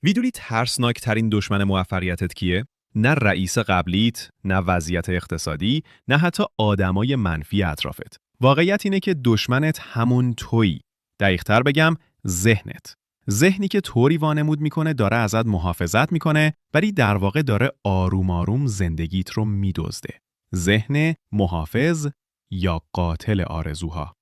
میدونی ترسناکترین دشمن موفقیتت کیه؟ نه رئیس قبلیت، نه وضعیت اقتصادی، نه حتی آدمای منفی اطرافت. واقعیت اینه که دشمنت همون تویی. دقیق‌تر بگم ذهنت. ذهنی که طوری وانمود میکنه داره ازت محافظت میکنه ولی در واقع داره آروم آروم زندگیت رو میدزده. ذهن محافظ یا قاتل آرزوها.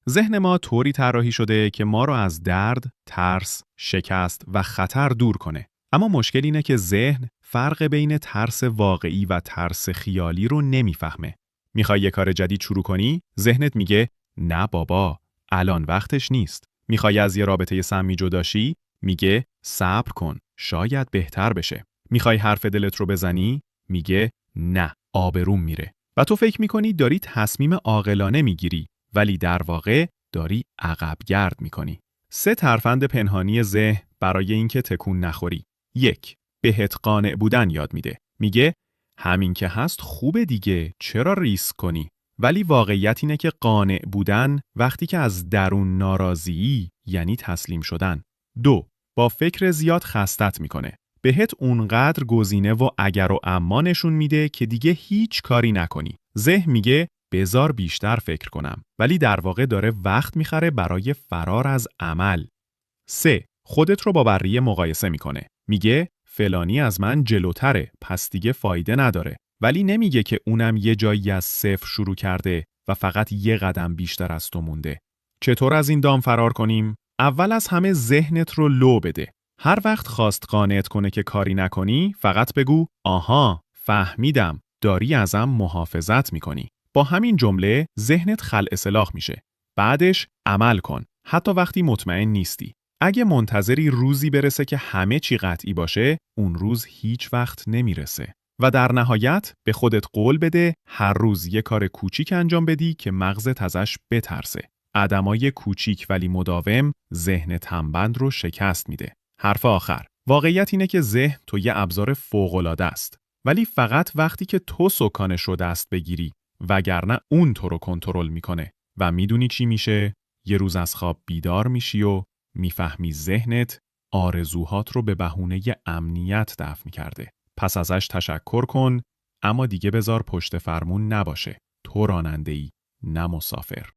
ذهن ما طوری طراحی شده که ما رو از درد، ترس، شکست و خطر دور کنه. اما مشکل اینه که ذهن فرق بین ترس واقعی و ترس خیالی رو نمیفهمه. میخوای یه کار جدید شروع کنی؟ ذهنت میگه نه بابا، الان وقتش نیست. میخوای از یه رابطه سمی جدا شی؟ میگه صبر کن، شاید بهتر بشه. میخوای حرف دلت رو بزنی؟ میگه نه، آبروم میره. و تو فکر میکنی داری تصمیم عاقلانه میگیری، ولی در واقع داری عقبگرد میکنی. 3 ترفند پنهانی ذهن برای اینکه تکون نخوری. 1. بهت قانع بودن یاد میده. میگه همین که هست خوبه دیگه، چرا ریسک کنی؟ ولی واقعیت اینه که قانع بودن وقتی که از درون ناراضی یعنی تسلیم شدن. 2. با فکر زیاد خستت میکنه. بهت اونقدر گزینه و اگر و اما نشون میده که دیگه هیچ کاری نکنی. ذهن میگه بذار بیشتر فکر کنم، ولی در واقع داره وقت میخره برای فرار از عمل. 3. خودت رو با بقیه مقایسه میکنه. میگه فلانی از من جلوتره، پس دیگه فایده نداره. ولی نمیگه که اونم یه جایی از صفر شروع کرده و فقط یه قدم بیشتر از تو مونده. چطور از این دام فرار کنیم؟ اول از همه ذهنت رو لو بده. هر وقت خواست قانعت کنه که کاری نکنی، فقط بگو آها، فهمیدم، داری ازم محافظت میکنی. با همین جمله ذهنت خلع سلاح میشه. بعدش عمل کن، حتی وقتی مطمئن نیستی. اگه منتظری روزی برسه که همه چی قطعی باشه، اون روز هیچ وقت نمیرسه. و در نهایت به خودت قول بده هر روز یه کار کوچیک انجام بدی که مغزت ازش بترسه. عدمای کوچیک ولی مداوم ذهن تنبند رو شکست میده. حرف آخر. واقعیت اینه که ذهن تو یه ابزار فوق‌العاده است. ولی فقط وقتی که تو سکانش رو دست بگیری، وگرنه اون تو رو کنترل میکنه. و میدونی چی میشه؟ یه روز از خواب بیدار میشی و میفهمی ذهنت آرزوهات رو به بهونه امنیت دفن کرده. پس ازش تشکر کن، اما دیگه بذار پشت فرمون نباشه. تو راننده‌ای، نه مسافر.